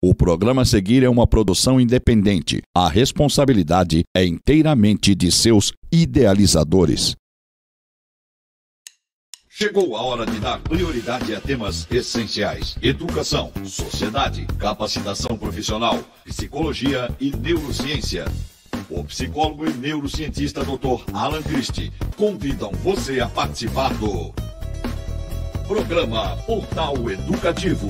O programa a seguir é uma produção independente. A responsabilidade é inteiramente de seus idealizadores. Chegou a hora de dar prioridade a temas essenciais: educação, sociedade, capacitação profissional, psicologia e neurociência. O psicólogo e neurocientista Dr. Alan Christie convidam você a participar do programa Portal Educativo.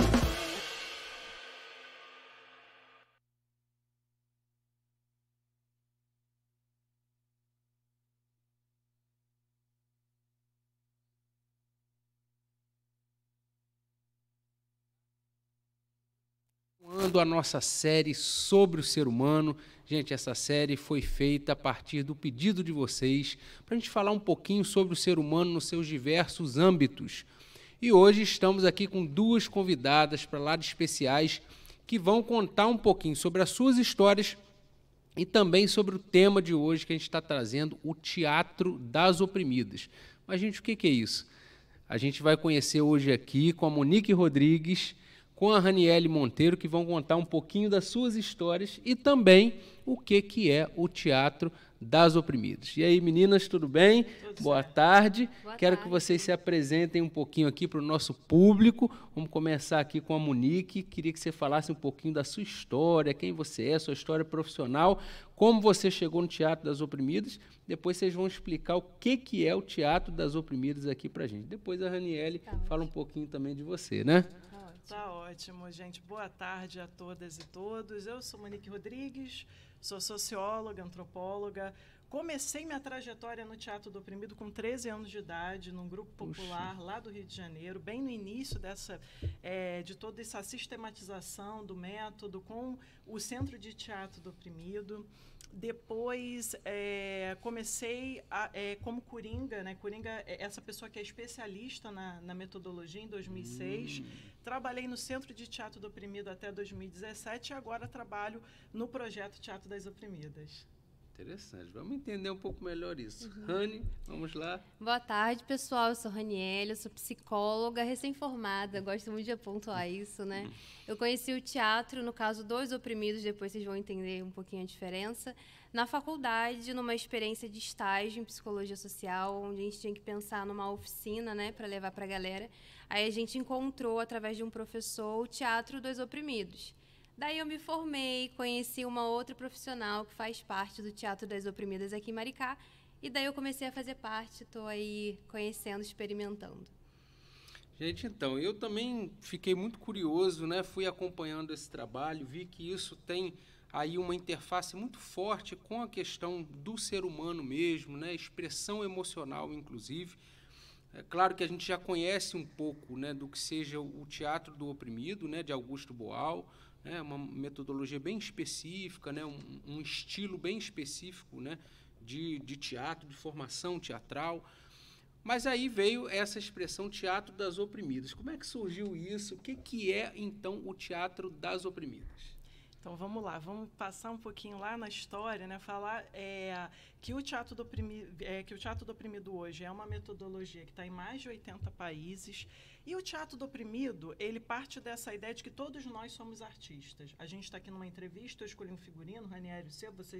A nossa série sobre o ser humano. Gente, essa série foi feita a partir do pedido de vocês para a gente falar um pouquinho sobre o ser humano nos seus diversos âmbitos. E hoje estamos aqui com duas convidadas para lá de especiais que vão contar um pouquinho sobre as suas histórias e também sobre o tema de hoje que a gente está trazendo, o Teatro das Oprimidas. Mas, gente, o que é isso? A gente vai conhecer hoje aqui com a Monique Rodrigues, com a Raniele Monteiro, que vão contar um pouquinho das suas histórias e também o que é o Teatro das Oprimidas. E aí, meninas, tudo bem? Boa tarde. Quero que vocês se apresentem um pouquinho aqui para o nosso público. Vamos começar aqui com a Monique. Queria que você falasse um pouquinho da sua história, quem você é, sua história profissional, como você chegou no Teatro das Oprimidas. Depois vocês vão explicar o que é o Teatro das Oprimidas aqui para a gente. Depois a Raniele fala um pouquinho também de você, né? Tá ótimo, gente. Boa tarde a todas e todos. Eu sou Monique Rodrigues, sou socióloga, antropóloga. Comecei minha trajetória no Teatro do Oprimido com 13 anos de idade, num grupo popular lá do Rio de Janeiro, bem no início de toda essa sistematização do método com o Centro de Teatro do Oprimido. Depois, comecei como Coringa, né? Coringa é essa pessoa que é especialista na metodologia em 2006. Trabalhei no Centro de Teatro do Oprimido até 2017 e agora trabalho no projeto Teatro das Oprimidas. Interessante. Vamos entender um pouco melhor isso. Rani, vamos lá. Boa tarde, pessoal. Eu sou Raniele, eu sou psicóloga recém-formada. Gosto muito de pontuar isso, né? Eu conheci o teatro, no caso, dos oprimidos, depois vocês vão entender um pouquinho a diferença, na faculdade, numa experiência de estágio em psicologia social, onde a gente tinha que pensar numa oficina, né, para levar para a galera. Aí a gente encontrou, através de um professor, o Teatro dos Oprimidos. Daí eu me formei, conheci uma outra profissional que faz parte do Teatro das Oprimidas aqui em Maricá, e daí eu comecei a fazer parte, estou aí conhecendo, experimentando. Gente, então, eu também fiquei muito curioso, né? Fui acompanhando esse trabalho, vi que isso tem aí uma interface muito forte com a questão do ser humano mesmo, né? Expressão emocional, inclusive. É claro que a gente já conhece um pouco, né, do que seja o Teatro do Oprimido, né, de Augusto Boal, né, uma metodologia bem específica, né, um estilo bem específico, né, de teatro, de formação teatral. Mas aí veio essa expressão Teatro das Oprimidas. Como é que surgiu isso? O que é, então, o Teatro das Oprimidas? Então, vamos lá, vamos passar um pouquinho lá na história, né? Falar que o Teatro do Oprimido hoje é uma metodologia que está em mais de 80 países. E o Teatro do Oprimido, ele parte dessa ideia de que todos nós somos artistas. A gente está aqui numa entrevista, eu escolhi um figurino, Ranieri, você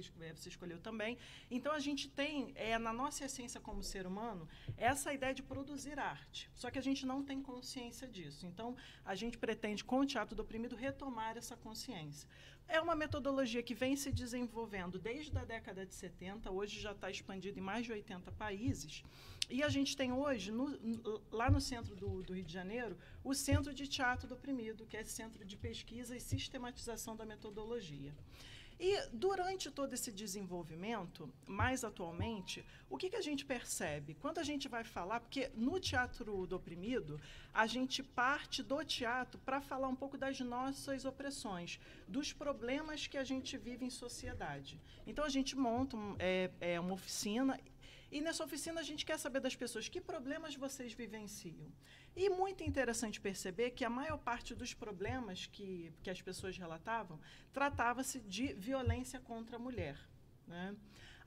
escolheu também. Então, a gente tem, na nossa essência como ser humano, essa ideia de produzir arte. Só que a gente não tem consciência disso. Então, a gente pretende, com o Teatro do Oprimido, retomar essa consciência. É uma metodologia que vem se desenvolvendo desde a década de 70, hoje já está expandido em mais de 80 países. E a gente tem hoje, lá no centro do Rio de Janeiro, o Centro de Teatro do Oprimido, que é esse centro de pesquisa e sistematização da metodologia. E durante todo esse desenvolvimento, mais atualmente, o que a gente percebe? Quando a gente vai falar, porque no Teatro do Oprimido, a gente parte do teatro para falar um pouco das nossas opressões, dos problemas que a gente vive em sociedade. Então, a gente monta uma oficina. E nessa oficina a gente quer saber das pessoas que problemas vocês vivenciam. E muito interessante perceber que a maior parte dos problemas que as pessoas relatavam tratava-se de violência contra a mulher, né?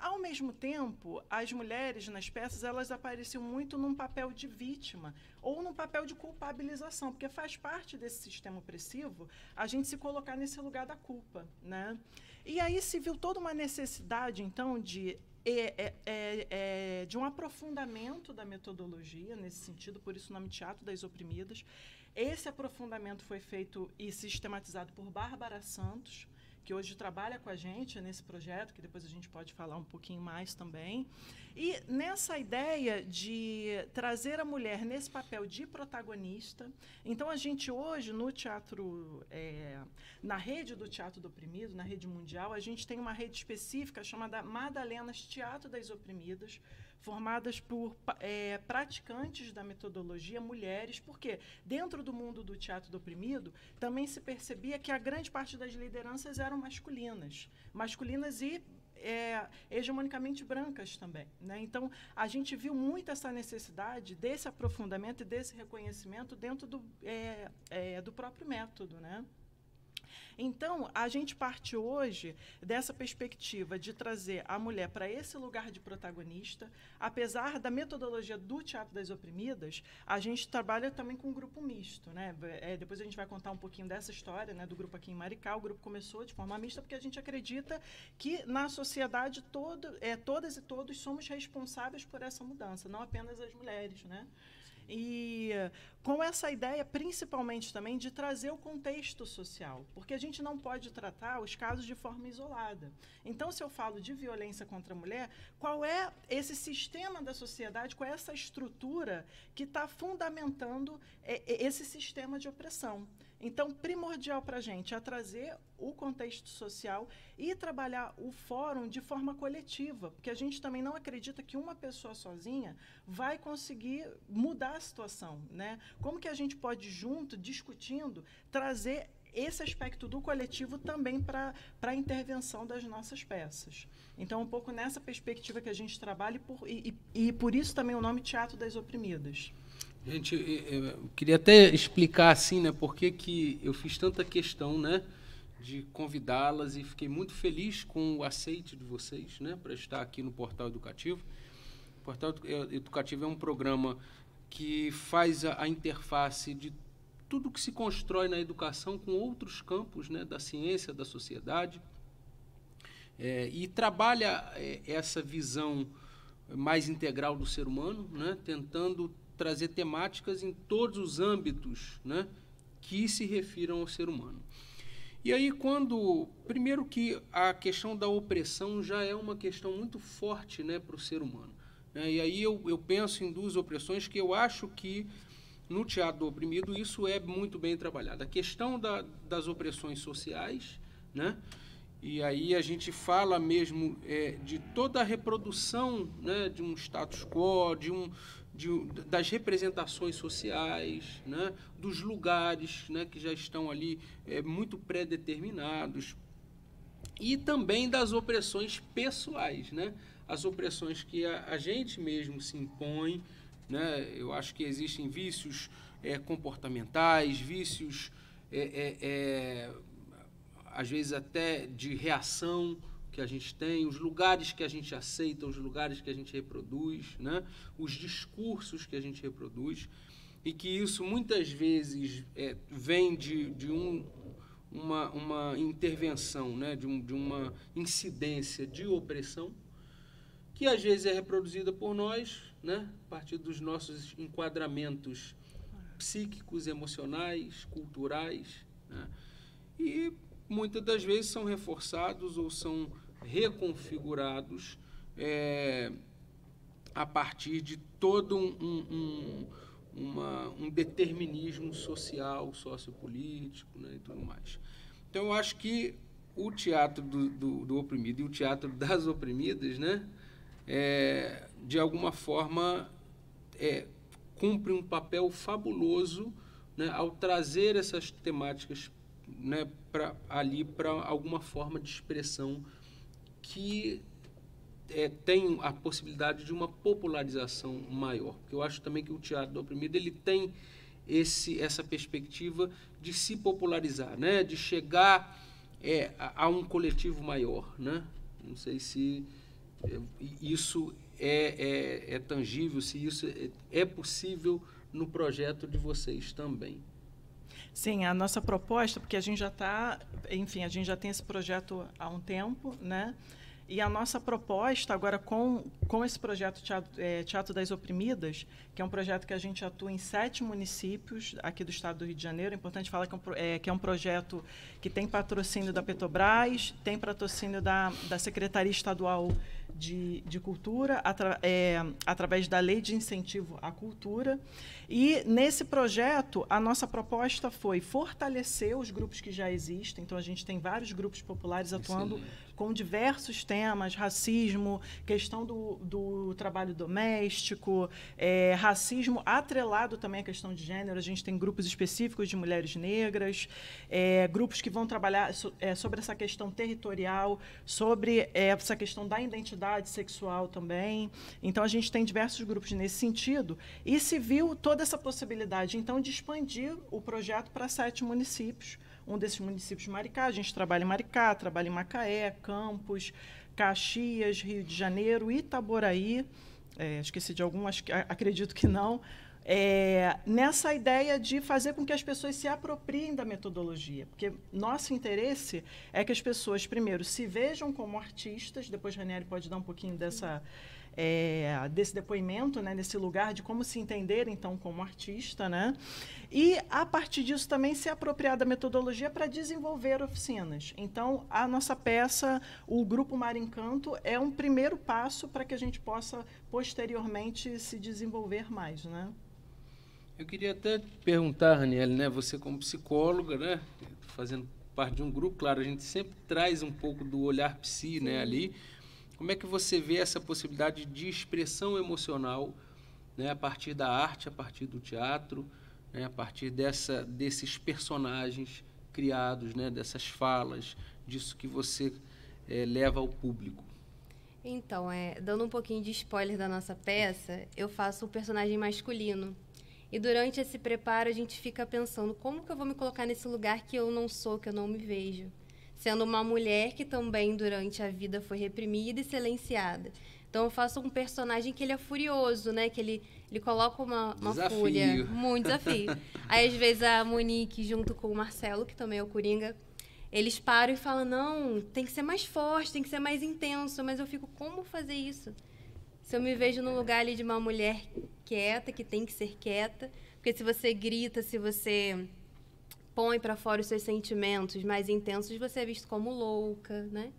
Ao mesmo tempo, as mulheres nas peças, elas apareciam muito num papel de vítima ou num papel de culpabilização, porque faz parte desse sistema opressivo a gente se colocar nesse lugar da culpa, né? E aí se viu toda uma necessidade, então, de um aprofundamento da metodologia, nesse sentido, por isso o nome Teatro das Oprimidas. Esse aprofundamento foi feito e sistematizado por Bárbara Santos, que hoje trabalha com a gente nesse projeto, que depois a gente pode falar um pouquinho mais também. E nessa ideia de trazer a mulher nesse papel de protagonista, então a gente hoje, no teatro, na rede do Teatro do Oprimido, na rede mundial, a gente tem uma rede específica chamada Madalenas Teatro das Oprimidas, formadas por praticantes da metodologia, mulheres, porque dentro do mundo do teatro do oprimido também se percebia que a grande parte das lideranças eram masculinas e hegemonicamente brancas também, né? Então, a gente viu muito essa necessidade desse aprofundamento e desse reconhecimento dentro do próprio método, né? Então, a gente parte hoje dessa perspectiva de trazer a mulher para esse lugar de protagonista. Apesar da metodologia do Teatro das Oprimidas, a gente trabalha também com um grupo misto, né? Depois a gente vai contar um pouquinho dessa história, né, do grupo aqui em Maricá. O grupo começou de forma mista porque a gente acredita que na sociedade todas e todos somos responsáveis por essa mudança, não apenas as mulheres, né? E com essa ideia, principalmente também, de trazer o contexto social, porque a gente não pode tratar os casos de forma isolada. Então, se eu falo de violência contra a mulher, qual é esse sistema da sociedade, qual é essa estrutura que está fundamentando esse sistema de opressão? Então, primordial para a gente é trazer o contexto social e trabalhar o fórum de forma coletiva, porque a gente também não acredita que uma pessoa sozinha vai conseguir mudar a situação, né? Como que a gente pode, junto, discutindo, trazer esse aspecto do coletivo também para a intervenção das nossas peças. Então, um pouco nessa perspectiva que a gente trabalha e por isso também o nome Teatro das Oprimidas. Gente, eu queria até explicar assim, né, por que eu fiz tanta questão, né, de convidá-las e fiquei muito feliz com o aceite de vocês, né, para estar aqui no Portal Educativo. O Portal Educativo é um programa que faz a interface de tudo que se constrói na educação com outros campos, né, da ciência, da sociedade, e trabalha essa visão mais integral do ser humano, né, tentando trazer temáticas em todos os âmbitos, né, que se refiram ao ser humano. E aí, primeiro que a questão da opressão já é uma questão muito forte, né, para o ser humano, né? E aí eu penso em duas opressões que eu acho que no Teatro do Oprimido isso é muito bem trabalhado. A questão das opressões sociais, né? E aí a gente fala mesmo de toda a reprodução, né, de um status quo, das representações sociais, né, dos lugares, né, que já estão ali muito pré-determinados, e também das opressões pessoais, né, as opressões que a gente mesmo se impõe, né. Eu acho que existem vícios comportamentais, vícios às vezes até de reação que a gente tem, os lugares que a gente aceita, os lugares que a gente reproduz, né? Os discursos que a gente reproduz, e que isso muitas vezes vem de uma intervenção, né? de uma incidência de opressão, que às vezes é reproduzida por nós, né? A partir dos nossos enquadramentos psíquicos, emocionais, culturais, né? E muitas das vezes são reforçados ou são reconfigurados a partir de todo um determinismo social, sociopolítico, né, e tudo mais. Então, eu acho que o Teatro do Oprimido e o Teatro das Oprimidas, né, de alguma forma, cumpre um papel fabuloso, né, ao trazer essas temáticas, né, para alguma forma de expressão que tem a possibilidade de uma popularização maior. Porque eu acho também que o Teatro do Oprimido ele tem essa perspectiva de se popularizar, né, de chegar a um coletivo maior, né? Não sei se isso é tangível, se isso é possível no projeto de vocês também. Sim, a nossa proposta, porque a gente já está, enfim, a gente já tem esse projeto há um tempo, né? E a nossa proposta agora com esse projeto Teatro das Oprimidas, que é um projeto que a gente atua em 7 municípios aqui do estado do Rio de Janeiro. É importante falar que é um projeto que tem patrocínio da Petrobras, tem patrocínio da Secretaria Estadual de Cultura, através da Lei de Incentivo à Cultura. E, nesse projeto, a nossa proposta foi fortalecer os grupos que já existem. Então, a gente tem vários grupos populares atuando com diversos temas: racismo, questão do trabalho doméstico, racismo atrelado também à questão de gênero. A gente tem grupos específicos de mulheres negras, grupos que vão trabalhar sobre essa questão territorial, sobre essa questão da identidade sexual também. Então, a gente tem diversos grupos nesse sentido e se viu toda essa possibilidade, então, de expandir o projeto para 7 municípios. Um desses municípios, Maricá, a gente trabalha em Maricá, trabalha em Macaé, Campos, Caxias, Rio de Janeiro, Itaboraí, esqueci de algum, acredito que não, nessa ideia de fazer com que as pessoas se apropriem da metodologia, porque nosso interesse é que as pessoas, primeiro, se vejam como artistas. Depois a Ranieri pode dar um pouquinho desse depoimento, né, nesse lugar de como se entender, então, como artista, né? E, a partir disso, também se apropriar da metodologia para desenvolver oficinas. Então, a nossa peça, o Grupo Mar Encanto, é um primeiro passo para que a gente possa, posteriormente, se desenvolver mais, né? Eu queria até perguntar, Ranieri, né, você como psicóloga, né, fazendo parte de um grupo, claro, a gente sempre traz um pouco do olhar psi, né, ali. Como é que você vê essa possibilidade de expressão emocional, né, a partir da arte, a partir do teatro, né, a partir desses personagens criados, né, dessas falas, disso que você leva ao público? Então, dando um pouquinho de spoiler da nossa peça, eu faço um personagem masculino. E durante esse preparo a gente fica pensando como que eu vou me colocar nesse lugar que eu não sou, que eu não me vejo. Sendo uma mulher que também durante a vida foi reprimida e silenciada. Então eu faço um personagem que ele é furioso, né? Que ele coloca uma fúria, muito desafio. Aí às vezes a Monique junto com o Marcelo, que também é o Coringa, eles param e falam: não, tem que ser mais forte, tem que ser mais intenso. Mas eu fico: como fazer isso? Se eu me vejo no lugar ali de uma mulher quieta, que tem que ser quieta, porque se você grita, se você põe para fora os seus sentimentos mais intensos, você é visto como louca, né?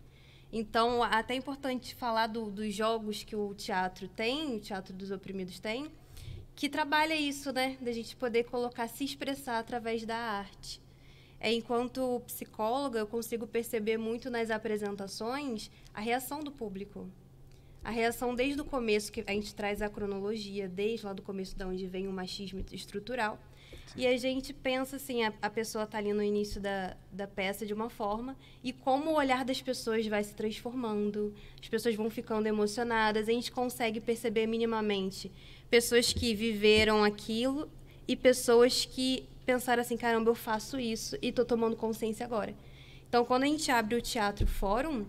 Então, até é importante falar dos jogos que o teatro tem, o Teatro dos Oprimidos tem, que trabalha isso, né? Da gente poder se expressar através da arte. Enquanto psicóloga, eu consigo perceber muito nas apresentações a reação do público. A reação desde o começo, que a gente traz a cronologia, desde lá do começo de onde vem o machismo estrutural. Sim. E a gente pensa assim, a pessoa está ali no início da peça de uma forma, e como o olhar das pessoas vai se transformando, as pessoas vão ficando emocionadas, a gente consegue perceber minimamente pessoas que viveram aquilo e pessoas que pensaram assim: caramba, eu faço isso e estou tomando consciência agora. Então, quando a gente abre o Teatro Fórum,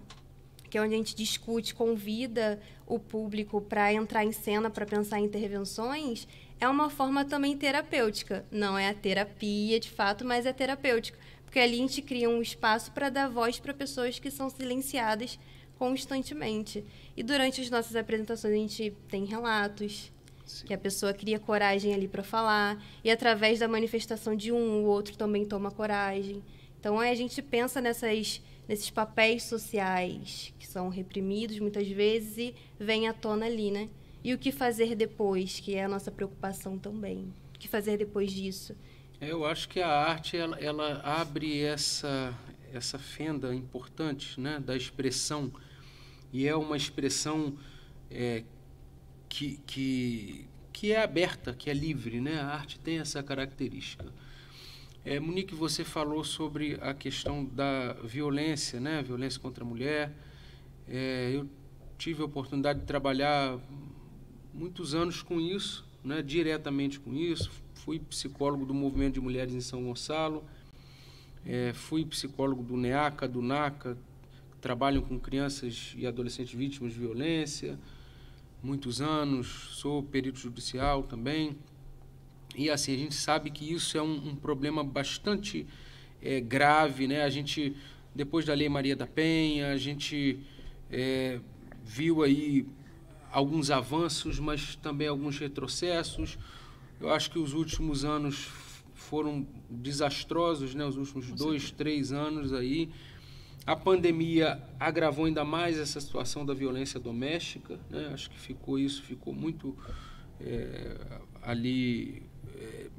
que é onde a gente discute, convida o público para entrar em cena, para pensar em intervenções, é uma forma também terapêutica. Não é a terapia, de fato, mas é terapêutica. Porque ali a gente cria um espaço para dar voz para pessoas que são silenciadas constantemente. E durante as nossas apresentações a gente tem relatos, sim, que a pessoa cria coragem ali para falar, e através da manifestação de um, o outro também toma coragem. Então, a gente pensa nesses papéis sociais que são reprimidos muitas vezes e vem à tona ali, né? E o que fazer depois, que é a nossa preocupação também. O que fazer depois disso? Eu acho que a arte ela abre essa fenda importante, né, da expressão, e é uma expressão que é aberta, que é livre, né? A arte tem essa característica. Monique, você falou sobre a questão da violência, né? Violência contra a mulher. Eu tive a oportunidade de trabalhar muitos anos com isso, né? Diretamente com isso. Fui psicólogo do Movimento de Mulheres em São Gonçalo. Fui psicólogo do NEACA, do NACA. trabalham com crianças e adolescentes vítimas de violência, muitos anos, sou perito judicial também. E assim, a gente sabe que isso é um problema bastante grave, né? A gente, depois da Lei Maria da Penha, a gente viu aí alguns avanços, mas também alguns retrocessos. Eu acho que os últimos anos foram desastrosos, né? Os últimos 2, 3 anos aí. A pandemia agravou ainda mais essa situação da violência doméstica, né? Acho que ficou muito ali,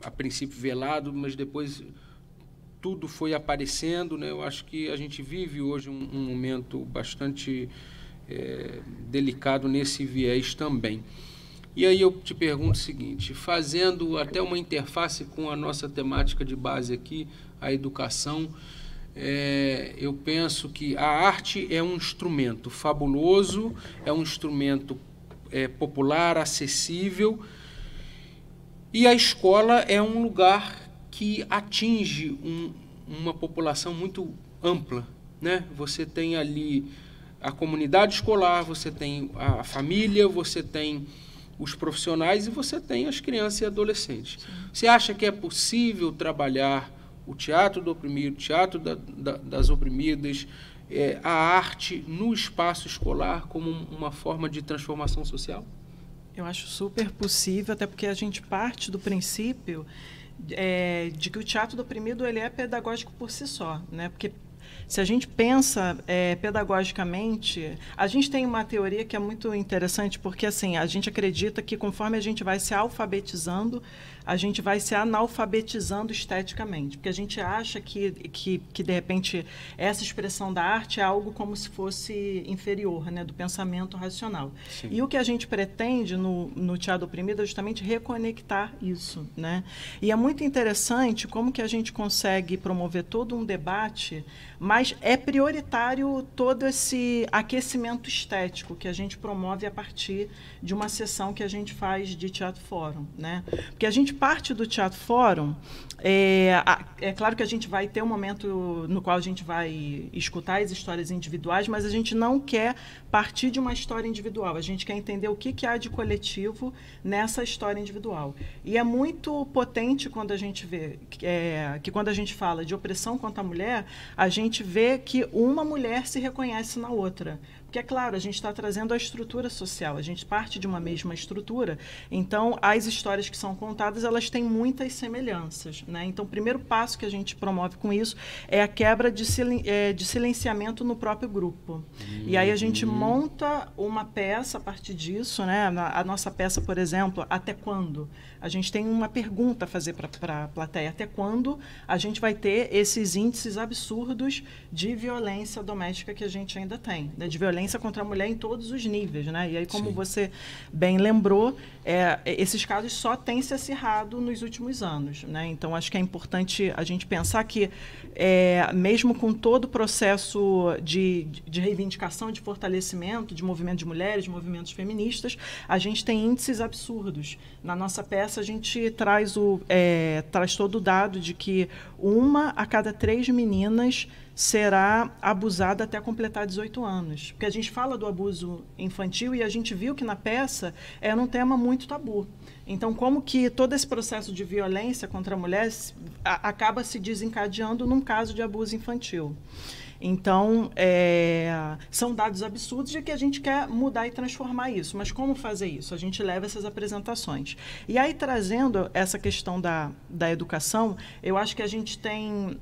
a princípio velado, mas depois tudo foi aparecendo, né? Eu acho que a gente vive hoje um momento bastante delicado nesse viés também. E aí eu te pergunto o seguinte, fazendo até uma interface com a nossa temática de base aqui, a educação, eu penso que a arte é um instrumento fabuloso, é um instrumento popular, acessível, e a escola é um lugar que atinge uma população muito ampla, né? Você tem ali a comunidade escolar, você tem a família, você tem os profissionais e você tem as crianças e adolescentes. Sim. Você acha que é possível trabalhar o teatro do oprimido, o teatro das oprimidas, a arte no espaço escolar como uma forma de transformação social? Eu acho super possível, até porque a gente parte do princípio de que o teatro do oprimido ele é pedagógico por si só, né? Porque se a gente pensa pedagogicamente, a gente tem uma teoria que é muito interessante, porque assim, a gente acredita que conforme a gente vai se alfabetizando, a gente vai se analfabetizando esteticamente, porque a gente acha que de repente, essa expressão da arte é algo como se fosse inferior, né, do pensamento racional. Sim. E o que a gente pretende no Teatro Oprimido é justamente reconectar isso, né? E é muito interessante como que a gente consegue promover todo um debate, mas é prioritário todo esse aquecimento estético que a gente promove a partir de uma sessão que a gente faz de Teatro Fórum, né? Porque a gente parte do Teatro Fórum, é claro que a gente vai ter um momento no qual a gente vai escutar as histórias individuais, mas a gente não quer partir de uma história individual, a gente quer entender o que há de coletivo nessa história individual. E é muito potente quando a gente vê que quando a gente fala de opressão contra a mulher, a gente vê que uma mulher se reconhece na outra. Porque, é claro, a gente está trazendo a estrutura social, a gente parte de uma mesma estrutura, então as histórias que são contadas, elas têm muitas semelhanças, né? Então, o primeiro passo que a gente promove com isso é a quebra de silenciamento no próprio grupo. E aí a gente monta uma peça a partir disso, né? A nossa peça, por exemplo, Até Quando? A gente tem uma pergunta a fazer para a plateia. Até quando a gente vai ter esses índices absurdos de violência doméstica que a gente ainda tem, né? De violência contra a mulher em todos os níveis, né? E aí, como Sim. você bem lembrou, esses casos só têm se acirrado nos últimos anos, né? Então, acho que é importante a gente pensar que, mesmo com todo o processo de reivindicação, de fortalecimento, de movimento de mulheres, de movimentos feministas, a gente tem índices absurdos. Na nossa peça, a gente traz todo o dado de que 1 a cada 3 meninas será abusada até completar 18 anos. Porque a gente fala do abuso infantil e a gente viu que na peça era um tema muito tabu. Então, como que todo esse processo de violência contra a mulher acaba se desencadeando num caso de abuso infantil. Então, são dados absurdos de que a gente quer mudar e transformar isso. Mas como fazer isso? A gente leva essas apresentações. E aí, trazendo essa questão da educação, eu acho que a gente tem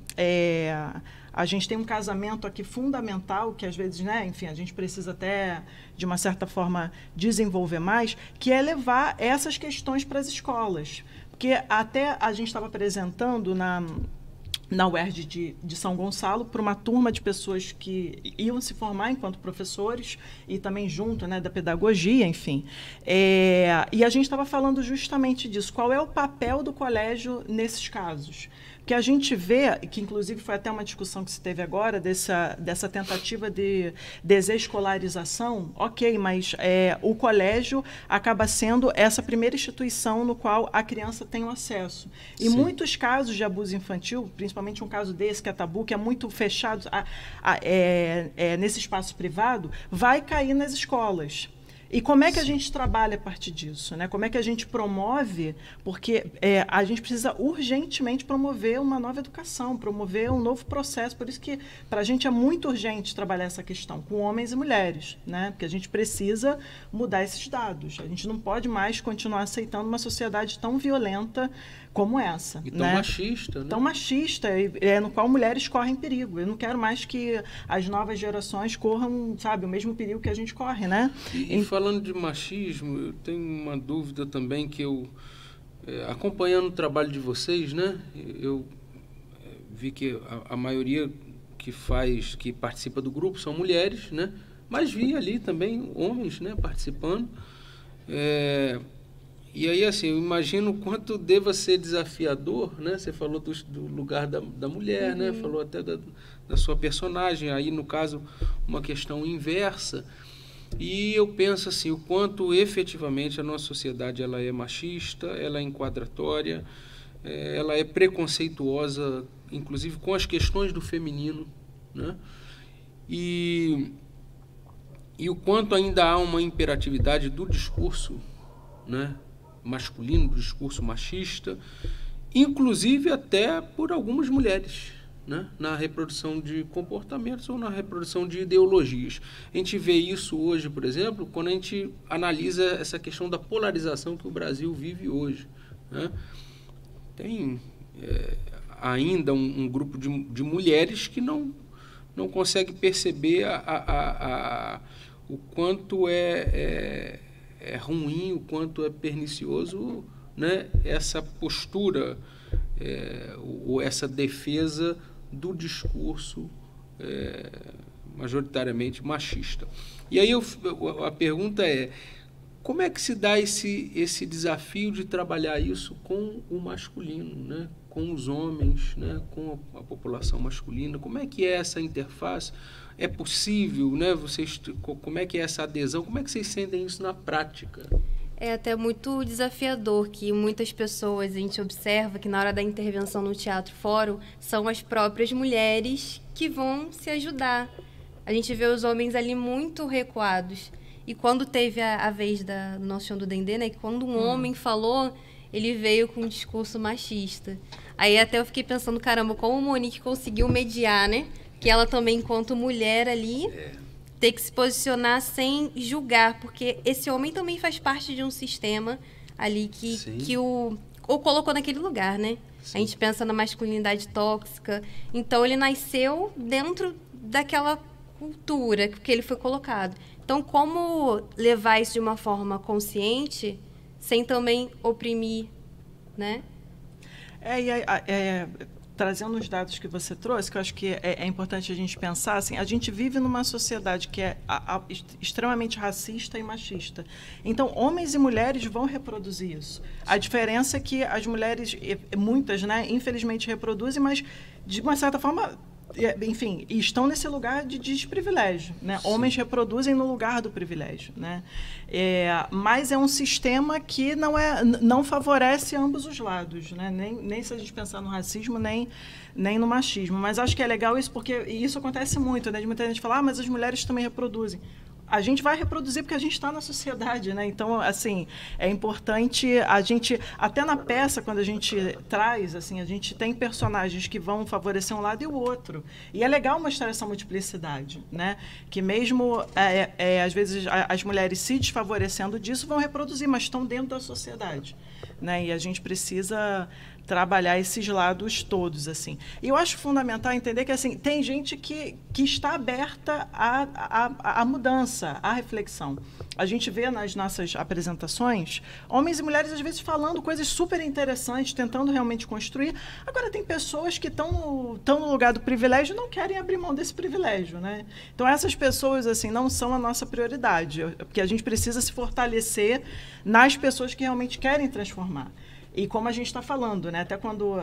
um casamento aqui fundamental, que às vezes, né, enfim, a gente precisa até, de uma certa forma, desenvolver mais, que é levar essas questões para as escolas. Porque até a gente estava apresentando na UERJ de São Gonçalo, para uma turma de pessoas que iam se formar enquanto professores e também junto, né, da pedagogia, enfim. E a gente estava falando justamente disso. Qual é o papel do colégio nesses casos? que a gente vê, que inclusive foi até uma discussão que se teve agora, dessa tentativa de desescolarização, ok, mas o colégio acaba sendo essa primeira instituição no qual a criança tem o acesso. E muitos casos de abuso infantil, principalmente um caso desse, que é tabu, que é muito fechado nesse espaço privado, vai cair nas escolas. E como é que a gente trabalha a partir disso, né? Como é que a gente promove? Porque a gente precisa urgentemente promover uma nova educação, promover um novo processo. Por isso que para a gente é muito urgente trabalhar essa questão com homens e mulheres, né? Porque a gente precisa mudar esses dados. A gente não pode mais continuar aceitando uma sociedade tão violenta como essa. E tão machista, né? Tão machista, no qual mulheres correm perigo. Eu não quero mais que as novas gerações corram, sabe, o mesmo perigo que a gente corre, né? E falando de machismo, eu tenho uma dúvida também que eu, acompanhando o trabalho de vocês, né? Eu vi que a maioria que participa do grupo são mulheres, né? Mas vi ali também homens, né, participando. E aí, assim, eu imagino o quanto deva ser desafiador, né? Você falou do lugar da mulher, né? Falou até da sua personagem. Aí, no caso, uma questão inversa. E eu penso assim, o quanto efetivamente a nossa sociedade ela é machista, ela é enquadratória, ela é preconceituosa, inclusive com as questões do feminino, né? E o quanto ainda há uma imperatividade do discurso, né, masculino, do discurso machista, inclusive até por algumas mulheres, né, na reprodução de comportamentos ou na reprodução de ideologias. A gente vê isso hoje, por exemplo, quando a gente analisa essa questão da polarização que o Brasil vive hoje, né? Tem ainda um grupo de mulheres que não consegue perceber o quanto é ruim, o quanto é pernicioso, né, essa postura ou essa defesa do discurso majoritariamente machista. E aí a pergunta é, como é que se dá esse desafio de trabalhar isso com o masculino, né, com os homens, né, com a população masculina? Como é que é essa interface? É possível, né? Como é que é essa adesão? Como é que vocês sentem isso na prática? É até muito desafiador que muitas pessoas, a gente observa que na hora da intervenção no Teatro Fórum, são as próprias mulheres que vão se ajudar. A gente vê os homens ali muito recuados. E quando teve a vez do nosso chão do Dendê, né, que quando um homem falou, ele veio com um discurso machista. Aí até eu fiquei pensando, caramba, como a Monique conseguiu mediar, né? Que ela também, enquanto mulher ali, ter que se posicionar sem julgar, porque esse homem também faz parte de um sistema ali que o colocou naquele lugar, né? Sim. A gente pensa na masculinidade tóxica. Então, ele nasceu dentro daquela cultura que ele foi colocado. Então, como levar isso de uma forma consciente, sem também oprimir, né? Trazendo os dados que você trouxe, que eu acho que é importante a gente pensar, assim, a gente vive numa sociedade que é extremamente racista e machista. Então, homens e mulheres vão reproduzir isso. A diferença é que as mulheres, muitas, né, infelizmente reproduzem, mas, de uma certa forma, enfim, estão nesse lugar de desprivilégio, né? Homens reproduzem no lugar do privilégio, né? Mas é um sistema que não favorece ambos os lados, né? Nem se a gente pensar no racismo, nem no machismo. Mas acho que é legal isso, porque isso acontece muito, né? De muita gente falar, mas as mulheres também reproduzem. A gente vai reproduzir porque a gente está na sociedade, né? Então, assim, é importante a gente, até na peça, quando a gente traz, assim, a gente tem personagens que vão favorecer um lado e o outro. E é legal mostrar essa multiplicidade, né? Que mesmo, às vezes, as mulheres se desfavorecendo disso vão reproduzir, mas estão dentro da sociedade, né? E a gente precisa trabalhar esses lados todos, assim. E eu acho fundamental entender que, assim, tem gente que está aberta à mudança, à reflexão. A gente vê nas nossas apresentações homens e mulheres, às vezes, falando coisas super interessantes, tentando realmente construir. Agora, tem pessoas que estão no lugar do privilégio e não querem abrir mão desse privilégio, né? Então, essas pessoas, assim, não são a nossa prioridade, porque a gente precisa se fortalecer nas pessoas que realmente querem transformar. E como a gente está falando, né, até quando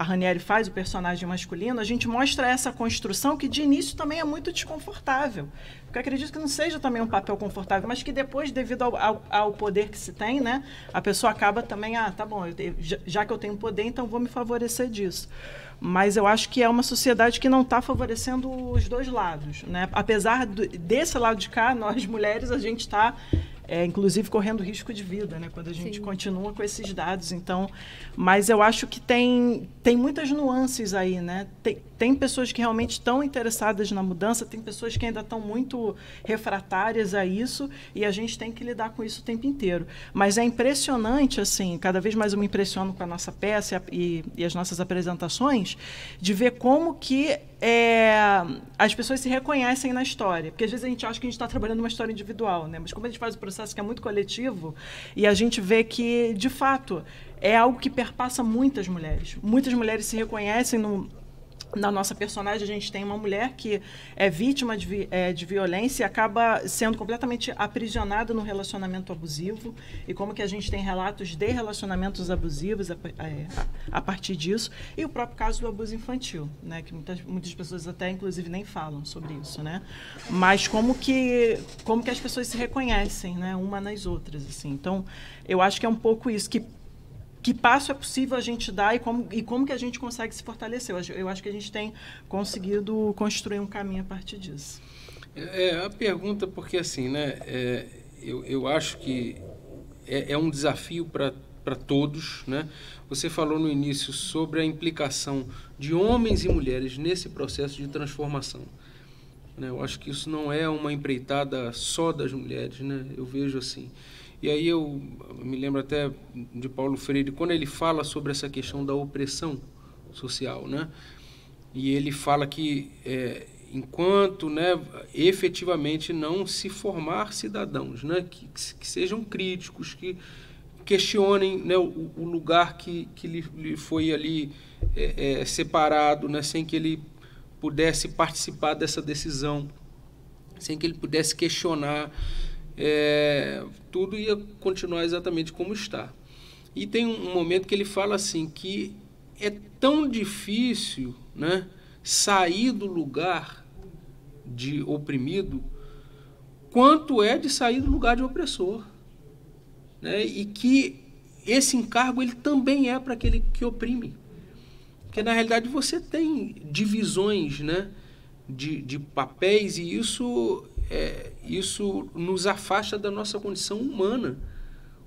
a Ranieri faz o personagem masculino, a gente mostra essa construção que de início também é muito desconfortável. Porque eu acredito que não seja também um papel confortável, mas que depois, devido ao poder que se tem, né, a pessoa acaba também, tá bom, já que eu tenho poder, então vou me favorecer disso. Mas eu acho que é uma sociedade que não está favorecendo os dois lados, né? Apesar desse lado de cá, nós mulheres, a gente está, inclusive, correndo risco de vida, né? Quando a gente continua com esses dados. Então, mas eu acho que tem muitas nuances aí, né? Tem pessoas que realmente estão interessadas na mudança, tem pessoas que ainda estão muito refratárias a isso, e a gente tem que lidar com isso o tempo inteiro. Mas é impressionante, assim, cada vez mais eu me impressiono com a nossa peça e as nossas apresentações, de ver como que as pessoas se reconhecem na história. Porque às vezes a gente acha que a gente está trabalhando uma história individual, né? Mas como a gente faz o processo que é muito coletivo, e a gente vê que, de fato, é algo que perpassa muitas mulheres. Muitas mulheres se reconhecem na nossa personagem. A gente tem uma mulher que é vítima de violência e acaba sendo completamente aprisionada no relacionamento abusivo, e como que a gente tem relatos de relacionamentos abusivos a partir disso, e o próprio caso do abuso infantil, né, que muitas pessoas até, inclusive, nem falam sobre isso, né? Mas como que as pessoas se reconhecem, né, uma nas outras, assim. Então, eu acho que é um pouco isso, que passo é possível a gente dar e como que a gente consegue se fortalecer. Eu acho que a gente tem conseguido construir um caminho a partir disso. A pergunta, porque assim, né, eu acho que é um desafio para todos, né? Você falou no início sobre a implicação de homens e mulheres nesse processo de transformação, né? Eu acho que isso não é uma empreitada só das mulheres, né? Eu vejo assim. E aí eu me lembro até de Paulo Freire, quando ele fala sobre essa questão da opressão social, né? E ele fala que enquanto, né, efetivamente não se formar cidadãos, né, que sejam críticos, que questionem, né, o lugar que lhe foi ali separado, né, sem que ele pudesse participar dessa decisão, sem que ele pudesse questionar, tudo ia continuar exatamente como está. E tem um momento que ele fala assim, que é tão difícil, né, sair do lugar de oprimido quanto é de sair do lugar de opressor, né? E que esse encargo ele também é para aquele que oprime, porque na realidade você tem divisões, né, de papéis, e isso nos afasta da nossa condição humana.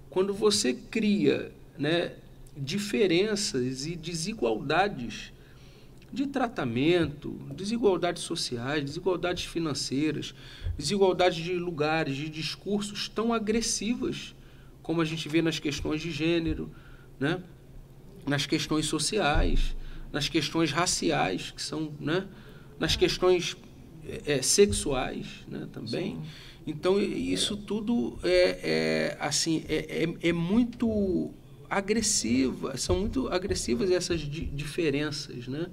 Quando você cria, né, diferenças e desigualdades de tratamento, desigualdades sociais, desigualdades financeiras, desigualdades de lugares, de discursos tão agressivas, como a gente vê nas questões de gênero, né, nas questões sociais, nas questões raciais, que são, né, nas questões sexuais, né, também. Sim. Então, isso tudo é muito agressiva, são muito agressivas essas diferenças, né?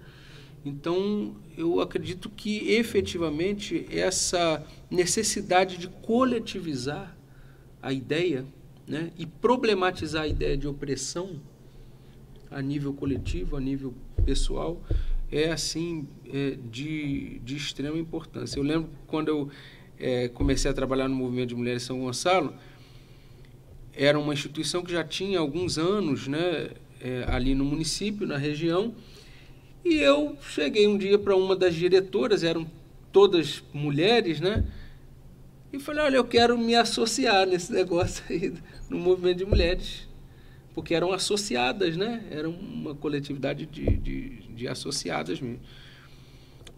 Então, eu acredito que, efetivamente, essa necessidade de coletivizar a ideia, né, e problematizar a ideia de opressão a nível coletivo, a nível pessoal, de extrema importância. Eu lembro quando eu comecei a trabalhar no Movimento de Mulheres São Gonçalo, era uma instituição que já tinha alguns anos, né, ali no município, na região, e eu cheguei um dia para uma das diretoras, eram todas mulheres, né, e falei, olha, eu quero me associar nesse negócio aí, no Movimento de Mulheres, porque eram associadas, né, era uma coletividade de associadas mesmo.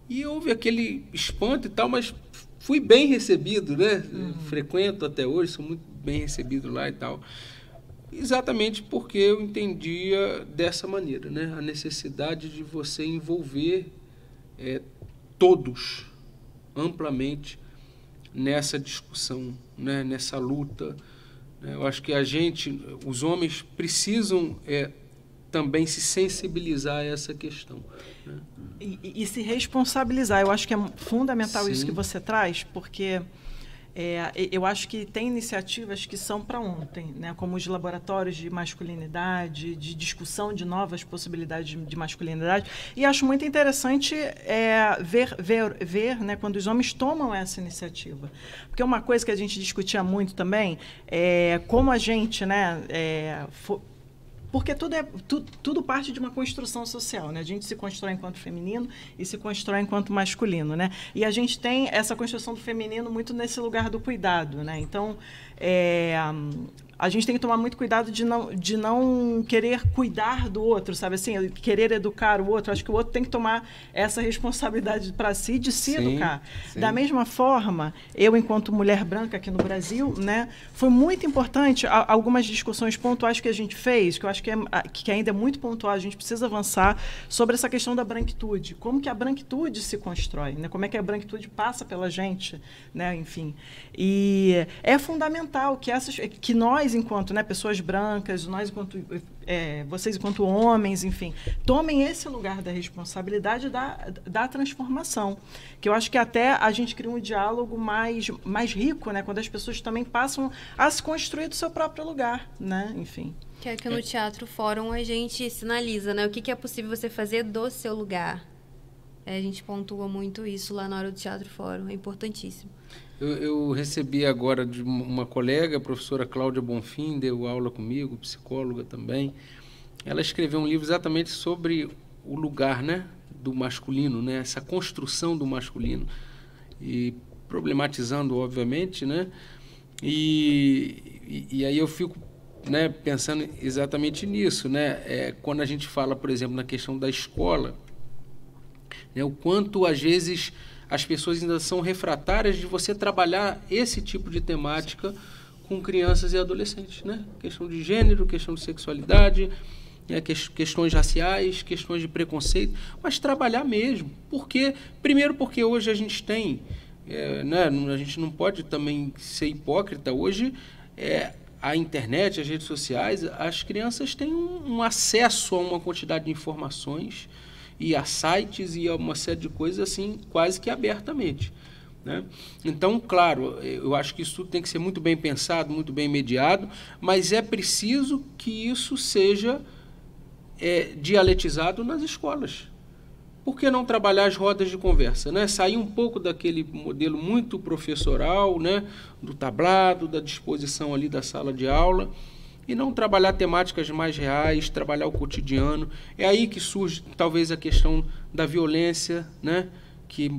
E houve aquele espanto e tal, mas fui bem recebido, né? Frequento até hoje, sou muito bem recebido lá e tal. Exatamente porque eu entendia dessa maneira, né? A necessidade de você envolver todos amplamente nessa discussão, né? Nessa luta. Eu acho que os homens precisam também se sensibilizar a essa questão, né? E se responsabilizar. Eu acho que é fundamental. Sim. Isso que você traz, porque Eu acho que tem iniciativas que são para ontem, né? Como os laboratórios de masculinidade, de discussão de novas possibilidades de masculinidade. E acho muito interessante ver, né, quando os homens tomam essa iniciativa. Porque uma coisa que a gente discutia muito também é como a gente, né, porque tudo parte de uma construção social, né? A gente se constrói enquanto feminino e se constrói enquanto masculino, né? E a gente tem essa construção do feminino muito nesse lugar do cuidado, né? Então, a gente tem que tomar muito cuidado de não querer cuidar do outro, sabe assim? Querer educar o outro. Acho que o outro tem que tomar essa responsabilidade para si, de se educar. Sim. Da mesma forma, eu, enquanto mulher branca aqui no Brasil, né, foi muito importante algumas discussões pontuais que a gente fez, que eu acho que ainda é muito pontual, a gente precisa avançar, sobre essa questão da branquitude. Como que a branquitude se constrói, né? Como é que a branquitude passa pela gente, né? Enfim. E é fundamental que nós, enquanto, né, pessoas brancas, nós enquanto vocês enquanto homens, enfim, tomem esse lugar da responsabilidade da transformação, que eu acho que até a gente cria um diálogo mais rico, né, quando as pessoas também passam a se construir do seu próprio lugar, né, enfim. Que é que no Teatro Fórum a gente sinaliza, né, o que é possível você fazer do seu lugar. A gente pontua muito isso lá na hora do Teatro Fórum, é importantíssimo. Eu recebi agora de uma colega, a professora Cláudia Bonfim, deu aula comigo, psicóloga também. Ela escreveu um livro exatamente sobre o lugar, né, do masculino, né, essa construção do masculino, e problematizando, obviamente, né, e aí eu fico, né, pensando exatamente nisso, né, quando a gente fala, por exemplo, na questão da escola, né, o quanto às vezes as pessoas ainda são refratárias de você trabalhar esse tipo de temática com crianças e adolescentes, né? Questão de gênero, questão de sexualidade, questões raciais, questões de preconceito, mas trabalhar mesmo. Primeiro porque hoje a gente tem, né, a gente não pode também ser hipócrita, hoje a internet, as redes sociais, as crianças têm um acesso a uma quantidade de informações e a sites e a uma série de coisas assim, quase que abertamente, né? Então, claro, eu acho que isso tudo tem que ser muito bem pensado, muito bem mediado, mas é preciso que isso seja dialetizado nas escolas. Por que não trabalhar as rodas de conversa, né? Sair um pouco daquele modelo muito professoral, né, do tablado, da disposição ali da sala de aula, e não trabalhar temáticas mais reais, trabalhar o cotidiano. É aí que surge, talvez, a questão da violência, né, que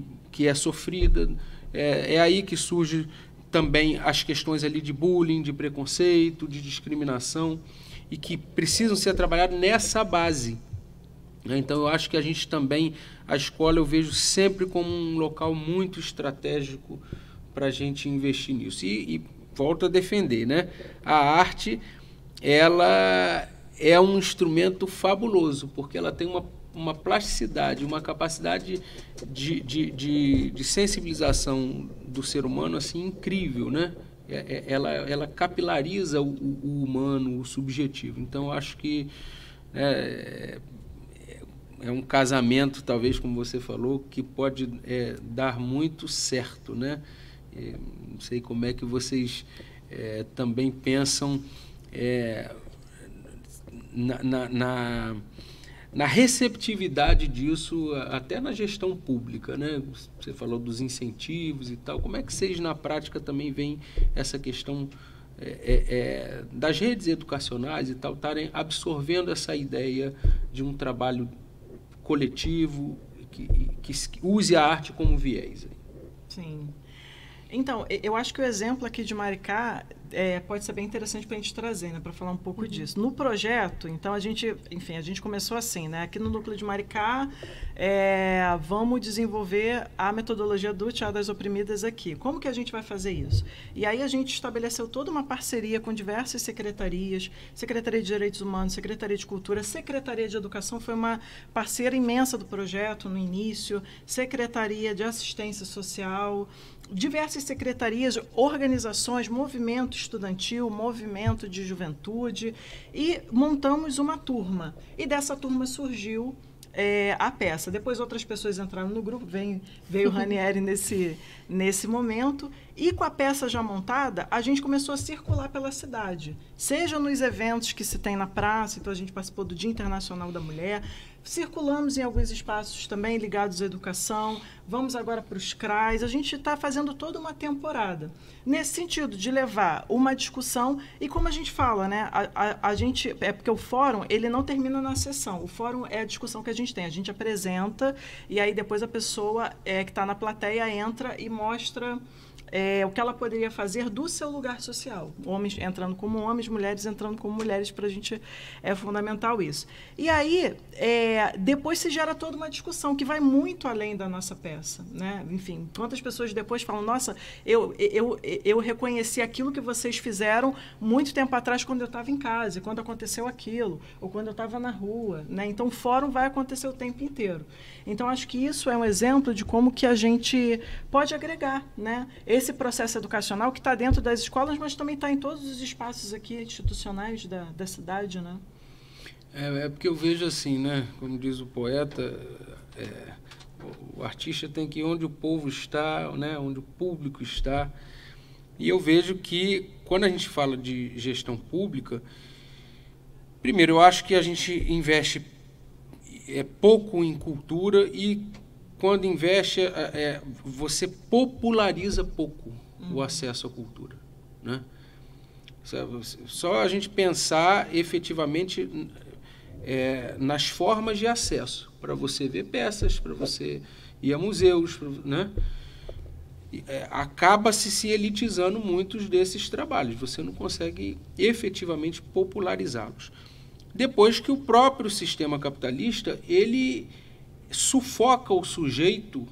é sofrida. É aí que surge também as questões ali de bullying, de preconceito, de discriminação, e que precisam ser trabalhadas nessa base. Então, eu acho que a gente também, a escola, eu vejo sempre como um local muito estratégico para a gente investir nisso. E volto a defender, né? A arte, ela é um instrumento fabuloso, porque ela tem uma plasticidade, uma capacidade de sensibilização do ser humano assim, incrível, né? Ela capilariza o humano, o subjetivo. Então, eu acho que é um casamento, talvez, como você falou, que pode dar muito certo, né? Não sei como é que vocês também pensam na receptividade disso, até na gestão pública, né? Você falou dos incentivos e tal. Como é que vocês, na prática, também veem essa questão das redes educacionais e tal, estarem absorvendo essa ideia de um trabalho coletivo que use a arte como viés? Sim. Então, eu acho que o exemplo aqui de Maricá pode ser bem interessante para a gente trazer, né, para falar um pouco disso. No projeto, então, a gente começou assim, né? Aqui no Núcleo de Maricá, vamos desenvolver a metodologia do Teatro das Oprimidas aqui. Como que a gente vai fazer isso? E aí a gente estabeleceu toda uma parceria com diversas secretarias, Secretaria de Direitos Humanos, Secretaria de Cultura, Secretaria de Educação foi uma parceira imensa do projeto no início, Secretaria de Assistência Social, diversas secretarias, organizações, movimento estudantil, movimento de juventude, e montamos uma turma. E dessa turma surgiu a peça. Depois outras pessoas entraram no grupo, veio o Ranieri nesse momento, e com a peça já montada, a gente começou a circular pela cidade, seja nos eventos que se tem na praça, então a gente participou do Dia Internacional da Mulher, circulamos em alguns espaços também ligados à educação, vamos agora para os CRAs, a gente está fazendo toda uma temporada, nesse sentido de levar uma discussão, e como a gente fala, né, a gente, porque o fórum, ele não termina na sessão, o fórum é a discussão que a gente apresenta, e aí depois a pessoa que está na plateia entra e mostra o que ela poderia fazer do seu lugar social. Homens entrando como homens, mulheres entrando como mulheres, para a gente é fundamental isso. E aí, depois se gera toda uma discussão que vai muito além da nossa peça, né? Enfim, quantas pessoas depois falam, nossa, eu reconheci aquilo que vocês fizeram muito tempo atrás quando eu estava em casa, quando aconteceu aquilo, ou quando eu estava na rua, né? Então, o fórum vai acontecer o tempo inteiro. Então, acho que isso é um exemplo de como que a gente pode agregar, né? Esse processo educacional que está dentro das escolas, mas também está em todos os espaços aqui institucionais da cidade, né? É porque eu vejo assim, né? Como diz o poeta, o artista tem que ir onde o povo está, né? Onde o público está. E eu vejo que, quando a gente fala de gestão pública, primeiro, eu acho que a gente investe pouco em cultura e, quando investe, você populariza pouco o acesso à cultura, né? Só a gente pensar efetivamente nas formas de acesso, para você ver peças, para você ir a museus, né? Acaba-se se elitizando muitos desses trabalhos, você não consegue efetivamente popularizá-los. Depois que o próprio sistema capitalista, ele sufoca o sujeito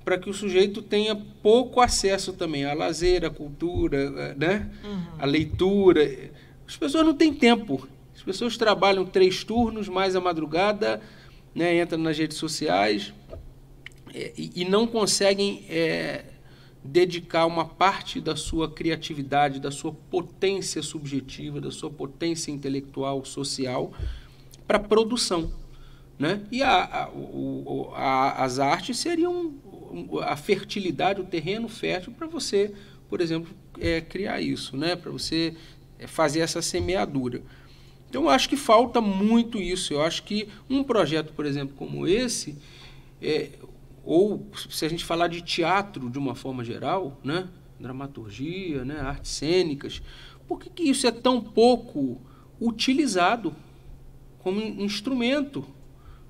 para que o sujeito tenha pouco acesso também à lazer, à cultura, né? À leitura. As pessoas não têm tempo. As pessoas trabalham 3 turnos, mais a madrugada, né? Entram nas redes sociais e não conseguem dedicar uma parte da sua criatividade, da sua potência subjetiva, da sua potência intelectual, social, para a produção, né? E as artes seriam a fertilidade, o terreno fértil para você, por exemplo, criar isso, né? Para você fazer essa semeadura. Então, eu acho que falta muito isso. Eu acho que um projeto, por exemplo, como esse, ou se a gente falar de teatro de uma forma geral, né? Dramaturgia, né? Artes cênicas, por que isso é tão pouco utilizado como instrumento?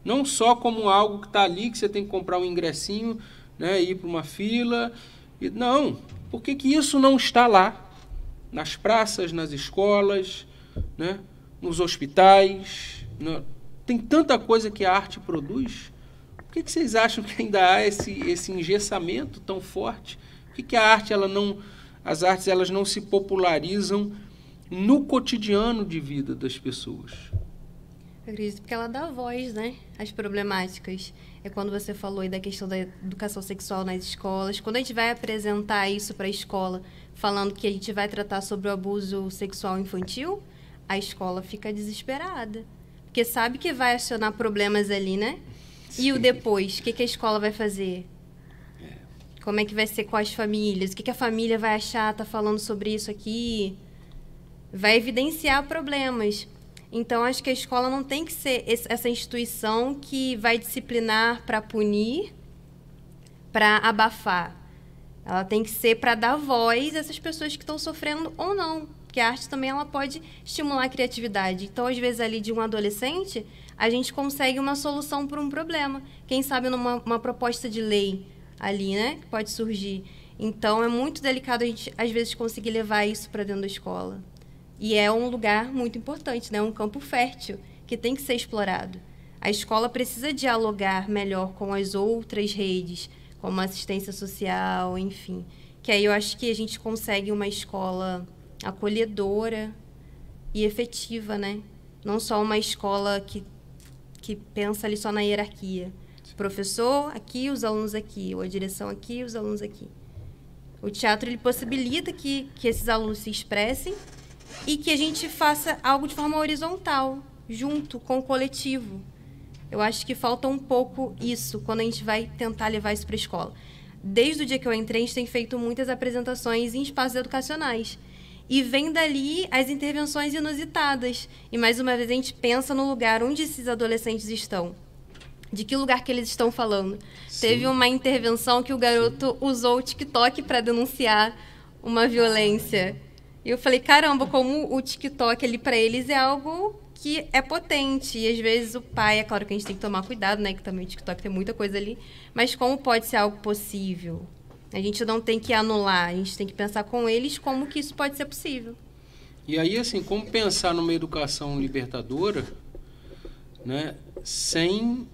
Não só como algo que está ali, que você tem que comprar um ingressinho, né? Ir para uma fila. Não, por que isso não está lá? Nas praças, nas escolas, né? Nos hospitais. Tem tanta coisa que a arte produz. Por que vocês acham que ainda há esse engessamento tão forte? Por que a arte, as artes elas não se popularizam no cotidiano de vida das pessoas? Eu acredito que ela dá voz, né, às problemáticas. É quando você falou aí da questão da educação sexual nas escolas. Quando a gente vai apresentar isso para a escola, falando que a gente vai tratar sobre o abuso sexual infantil, a escola fica desesperada. Porque sabe que vai acionar problemas ali, né? E o depois, o que a escola vai fazer? Como é que vai ser com as famílias? O que a família vai achar, tá falando sobre isso aqui? Vai evidenciar problemas. Então, acho que a escola não tem que ser essa instituição que vai disciplinar para punir, para abafar. Ela tem que ser para dar voz a essas pessoas que estão sofrendo ou não. Porque a arte também ela pode estimular a criatividade. Então, às vezes, ali de um adolescente, a gente consegue uma solução para um problema. Quem sabe numa proposta de lei ali, né? Que pode surgir. Então, é muito delicado a gente, às vezes, conseguir levar isso para dentro da escola. E é um lugar muito importante, né? Um campo fértil que tem que ser explorado. A escola precisa dialogar melhor com as outras redes, como a assistência social, enfim. Que aí eu acho que a gente consegue uma escola acolhedora e efetiva, né? Não só uma escola que pensa ali só na hierarquia. O professor aqui, os alunos aqui, ou a direção aqui, os alunos aqui. O teatro ele possibilita que esses alunos se expressem e que a gente faça algo de forma horizontal, junto com o coletivo. Eu acho que falta um pouco isso quando a gente vai tentar levar isso para a escola. Desde o dia que eu entrei, a gente tem feito muitas apresentações em espaços educacionais. E vem dali as intervenções inusitadas. E, mais uma vez, a gente pensa no lugar onde esses adolescentes estão. De que lugar que eles estão falando. Sim. Teve uma intervenção que o garoto usou o TikTok para denunciar uma violência. E eu falei, caramba, como o TikTok ali para eles é algo que é potente. E, às vezes, o pai... É claro que a gente tem que tomar cuidado, né? Que também o TikTok tem muita coisa ali. Mas como pode ser algo possível? A gente não tem que anular, a gente tem que pensar com eles como que isso pode ser possível. E aí, assim, como pensar numa educação libertadora, né, sem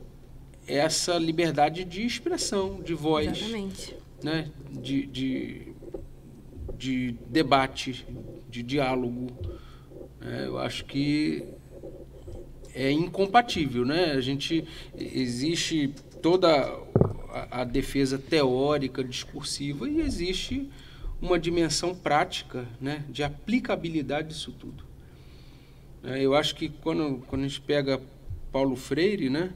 essa liberdade de expressão, de voz, exatamente, né, de debate, de diálogo. Eu acho que é incompatível, né? Existe toda a defesa teórica, discursiva, e existe uma dimensão prática, né, de aplicabilidade disso tudo. Eu acho que quando a gente pega Paulo Freire, né,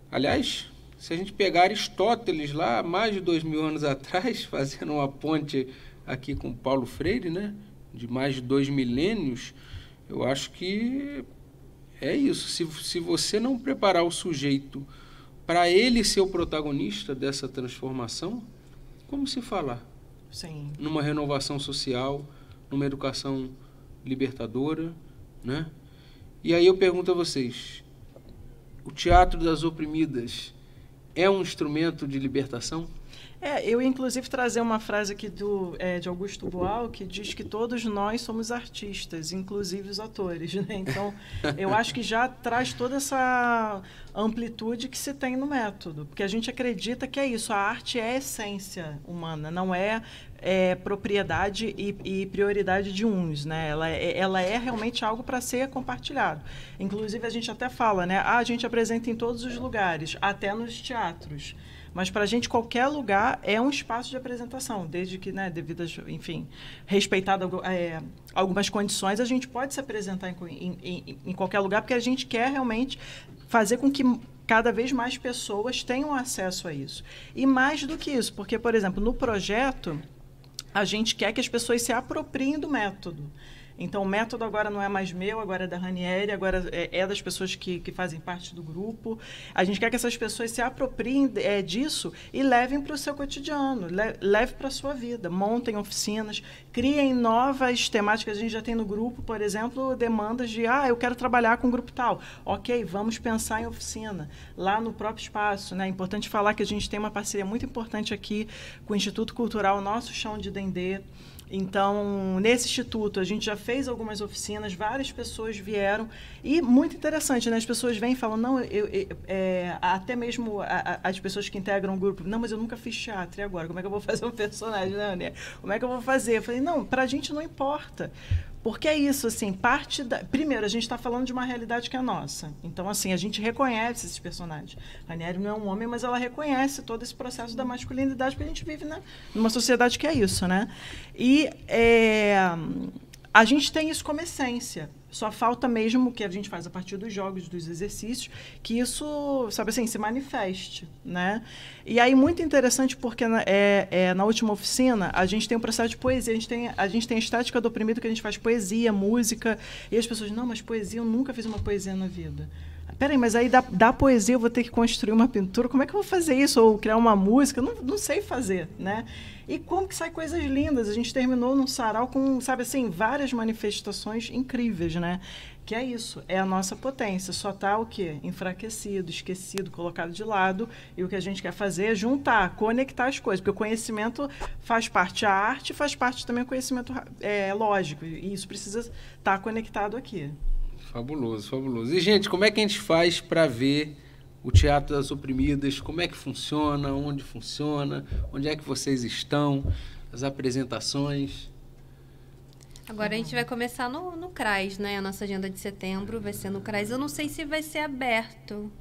aliás, se a gente pegar Aristóteles lá, mais de 2000 anos atrás, fazendo uma ponte aqui com Paulo Freire, né, de mais de 2 milênios, eu acho que é isso. Se você não preparar o sujeito para ele ser o protagonista dessa transformação, como se falar? Sim. Numa renovação social, numa educação libertadora, né? E aí eu pergunto a vocês, o teatro das oprimidas é um instrumento de libertação? Eu ia, inclusive, trazer uma frase aqui de Augusto Boal, que diz que todos nós somos artistas, inclusive os atores, né? Então, eu acho que já traz toda essa amplitude que se tem no método, porque a gente acredita que é isso, a arte é a essência humana, não é propriedade e prioridade de uns, né? Ela é realmente algo para ser compartilhado. Inclusive, a gente até fala, né? A gente apresenta em todos os lugares, até nos teatros. Mas para a gente qualquer lugar é um espaço de apresentação, desde que, né, devidas, enfim, respeitado algumas condições, a gente pode se apresentar em qualquer lugar, porque a gente quer realmente fazer com que cada vez mais pessoas tenham acesso a isso. E mais do que isso, porque, por exemplo, no projeto, a gente quer que as pessoas se apropriem do método. Então, o método agora não é mais meu, agora é da Ranieri, agora é das pessoas que fazem parte do grupo. A gente quer que essas pessoas se apropriem disso e levem para o seu cotidiano, leve para a sua vida. Montem oficinas, criem novas temáticas. A gente já tem no grupo, por exemplo, demandas de, eu quero trabalhar com um grupo tal. Ok, vamos pensar em oficina, lá no próprio espaço, né? É importante falar que a gente tem uma parceria muito importante aqui com o Instituto Cultural Nosso Chão de Dendê. Então, nesse instituto, a gente já fez algumas oficinas, várias pessoas vieram, e muito interessante, né? As pessoas vêm e falam, não, até mesmo as pessoas que integram o grupo, não, mas eu nunca fiz teatro, e agora? Como é que eu vou fazer um personagem, né? Como é que eu vou fazer? Eu falei, não, pra gente não importa. Porque é isso, assim, primeiro, a gente está falando de uma realidade que é nossa. Então, assim, a gente reconhece esses personagens. A Ranieri não é um homem, mas ela reconhece todo esse processo da masculinidade, porque a gente vive, né, numa sociedade que é isso, né? E a gente tem isso como essência. Só falta mesmo o que a gente faz a partir dos jogos, dos exercícios, que isso, sabe assim, se manifeste, né? E aí, muito interessante, porque na última oficina, a gente tem um processo de poesia, a gente tem a estética do oprimido, que a gente faz poesia, música, e as pessoas, não, mas poesia, eu nunca fiz uma poesia na vida. Peraí, mas aí da poesia eu vou ter que construir uma pintura, como é que eu vou fazer isso? Ou criar uma música? Não sei fazer, né? E como que sai coisas lindas? A gente terminou num sarau com, sabe assim, várias manifestações incríveis, né? Que é isso, é a nossa potência. Só está o quê? Enfraquecido, esquecido, colocado de lado. E o que a gente quer fazer é juntar, conectar as coisas. Porque o conhecimento faz parte, a arte faz parte também do conhecimento lógico. E isso precisa estar conectado aqui. Fabuloso, fabuloso. E, gente, como é que a gente faz para ver o Teatro das Oprimidas? Como é que funciona? Onde é que vocês estão? As apresentações? Agora a gente vai começar no CRAS, né? A nossa agenda de setembro vai ser no CRAS. Eu não sei se vai ser aberto,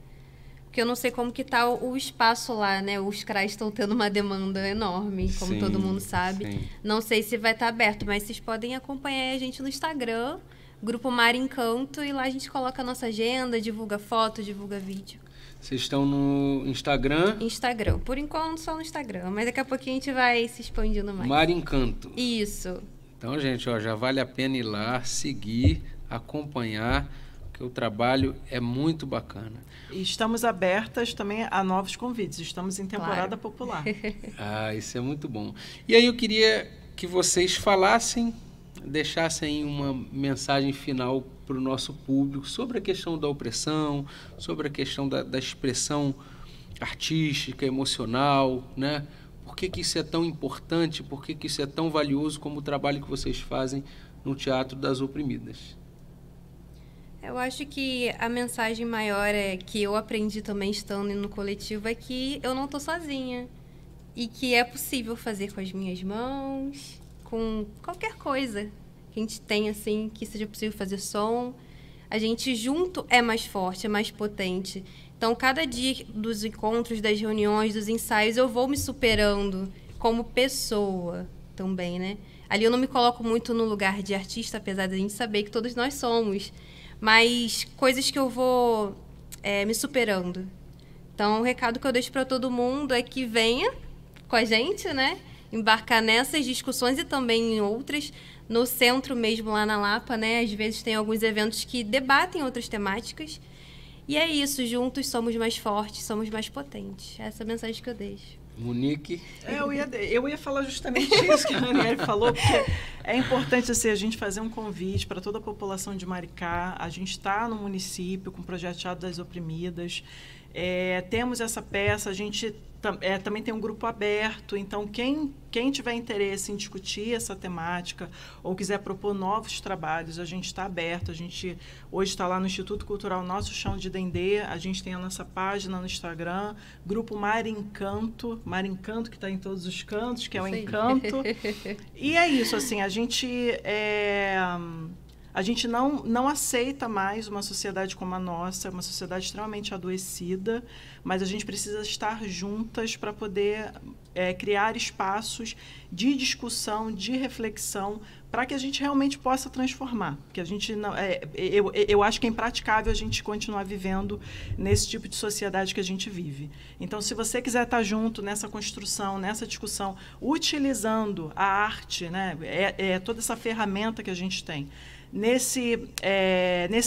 porque eu não sei como que tá o espaço lá, né? Os CRAS estão tendo uma demanda enorme, como todo mundo sabe. Sim. Não sei se vai estar aberto, mas vocês podem acompanhar a gente no Instagram, Grupo Mar Encanto, e lá a gente coloca a nossa agenda, divulga foto, divulga vídeo. Vocês estão no Instagram? Instagram. Por enquanto, só no Instagram. Mas daqui a pouquinho a gente vai se expandindo mais. Mar Encanto. Isso. Então, gente, ó, já vale a pena ir lá, seguir, acompanhar, porque o trabalho é muito bacana. E estamos abertas também a novos convites. Estamos em temporada Claro. popular. Ah, isso é muito bom. E aí eu queria que vocês falassem, deixassem uma mensagem final para o nosso público sobre a questão da opressão, sobre a questão da expressão artística, emocional, né? Por que isso é tão importante, por que isso é tão valioso como o trabalho que vocês fazem no Teatro das Oprimidas? Eu acho que a mensagem maior que eu aprendi também estando no coletivo é que eu não estou sozinha. E que é possível fazer com as minhas mãos, com qualquer coisa que a gente tem, assim, que seja possível fazer som. A gente junto é mais forte, é mais potente. Então, cada dia dos encontros, das reuniões, dos ensaios, eu vou me superando como pessoa também, né? Ali eu não me coloco muito no lugar de artista, apesar de a gente saber que todos nós somos. Mas coisas que eu vou me superando. Então, o recado que eu deixo para todo mundo é que venha com a gente, né? Embarcar nessas discussões e também em outras. No centro mesmo, lá na Lapa, né? Às vezes tem alguns eventos que debatem outras temáticas. E é isso, juntos somos mais fortes, somos mais potentes. Essa é a mensagem que eu deixo. Monique? Eu ia falar justamente isso que a Ranieri falou, porque é importante assim, a gente fazer um convite para toda a população de Maricá. A gente está no município com o Projeto Teatro das Oprimidas. Temos essa peça, a gente também tem um grupo aberto, então quem tiver interesse em discutir essa temática ou quiser propor novos trabalhos, a gente está aberto. A gente hoje está lá no Instituto Cultural Nosso Chão de Dendê, a gente tem a nossa página no Instagram, grupo Mar Encanto que está em todos os cantos, que é o Encanto. E é isso, assim, a gente não aceita mais uma sociedade como a nossa, uma sociedade extremamente adoecida, mas a gente precisa estar juntas para poder criar espaços de discussão, de reflexão, para que a gente realmente possa transformar. Que a gente não, eu acho que é impraticável a gente continuar vivendo nesse tipo de sociedade que a gente vive. Então, se você quiser estar junto nessa construção, nessa discussão, utilizando a arte, né, toda essa ferramenta que a gente tem, nesse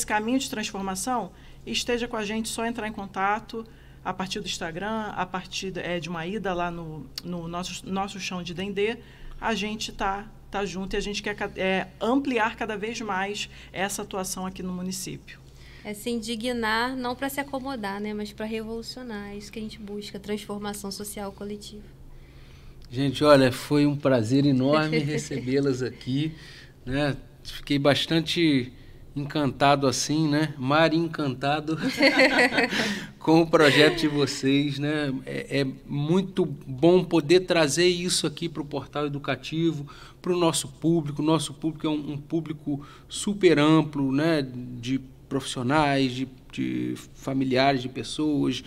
caminho de transformação, esteja com a gente, só entrar em contato a partir do Instagram, a partir de uma ida lá no nosso chão de Dendê. A gente tá junto e a gente quer ampliar cada vez mais essa atuação aqui no município. É se indignar, não para se acomodar, né, mas para revolucionar. É isso que a gente busca, transformação social coletiva. Gente, olha, foi um prazer enorme recebê-las aqui, né? Fiquei bastante encantado assim, né? Mar encantado com o projeto de vocês, né? É muito bom poder trazer isso aqui para o Portal Educativo, para o nosso público. Nosso público é um público super amplo, né? De profissionais, de familiares, de pessoas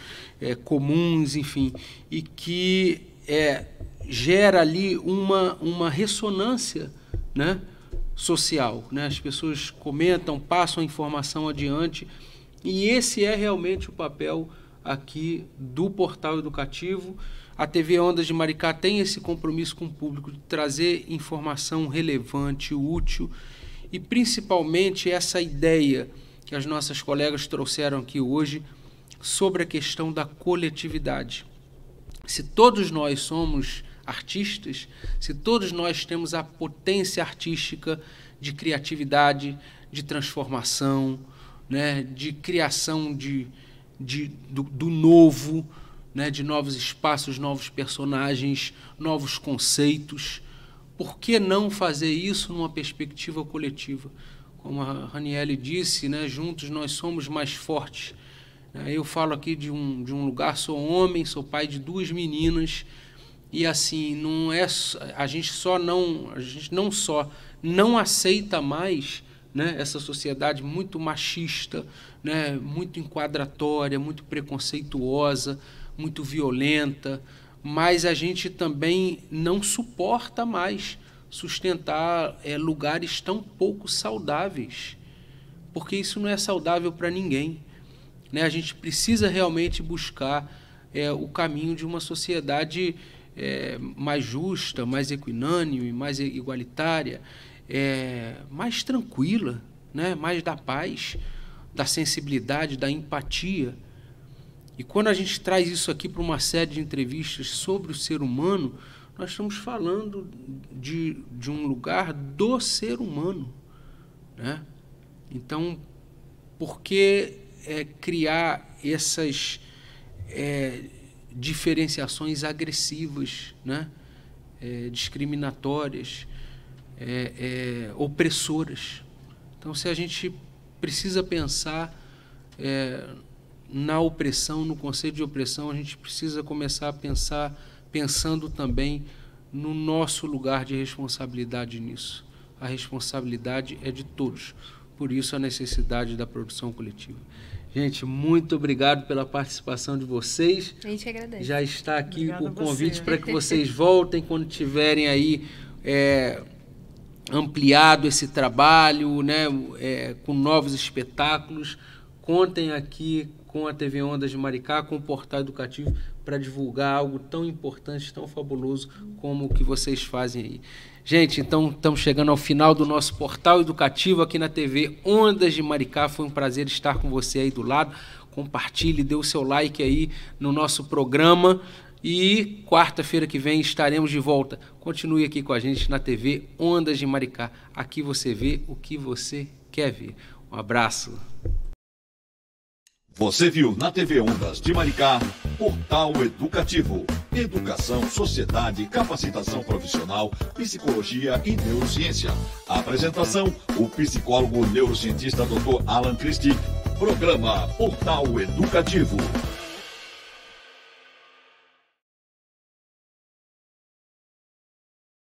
comuns, enfim, e que gera ali uma ressonância, né? Social, né? As pessoas comentam, passam a informação adiante, e esse é realmente o papel aqui do Portal Educativo. A TV Ondas de Maricá tem esse compromisso com o público de trazer informação relevante, útil, e principalmente essa ideia que as nossas colegas trouxeram aqui hoje sobre a questão da coletividade. Se todos nós somos artistas, se todos nós temos a potência artística de criatividade, de transformação, né, de criação do novo, né, de novos espaços, novos personagens, novos conceitos, por que não fazer isso numa perspectiva coletiva? Como a Ranieri disse, né, juntos nós somos mais fortes. Eu falo aqui de um lugar, sou homem, sou pai de 2 meninas, e assim, a gente não aceita mais, né, essa sociedade muito machista, né, muito enquadratória, muito preconceituosa, muito violenta, mas a gente também não suporta mais sustentar lugares tão pouco saudáveis, porque isso não é saudável para ninguém. né, a gente precisa realmente buscar o caminho de uma sociedade mais justa, mais equinânime, mais igualitária, mais tranquila, né, mais da paz, da sensibilidade, da empatia. E quando a gente traz isso aqui para uma série de entrevistas sobre o ser humano, nós estamos falando de um lugar do ser humano, né? Então, por que criar essas diferenciações agressivas, né? Discriminatórias, opressoras? Então, se a gente precisa pensar na opressão, no conceito de opressão, a gente precisa começar a pensar pensando também no nosso lugar de responsabilidade nisso. A responsabilidade é de todos, por isso a necessidade da produção coletiva. Gente, muito obrigado pela participação de vocês. A gente que agradece. Já está aqui Obrigada o convite para que vocês voltem quando tiverem aí ampliado esse trabalho, né, com novos espetáculos. Contem aqui com a TV Ondas de Maricá, com o Portal Educativo, para divulgar algo tão importante, tão fabuloso como o que vocês fazem aí. Gente, então estamos chegando ao final do nosso Portal Educativo aqui na TV Ondas de Maricá. Foi um prazer estar com você aí do lado. Compartilhe, dê o seu like aí no nosso programa. E quarta-feira que vem estaremos de volta. Continue aqui com a gente na TV Ondas de Maricá. Aqui você vê o que você quer ver. Um abraço. Você viu na TV Ondas de Maricá, Portal Educativo. Educação, sociedade, capacitação profissional, psicologia e neurociência. Apresentação, o psicólogo neurocientista Dr. Alan Christie. Programa Portal Educativo.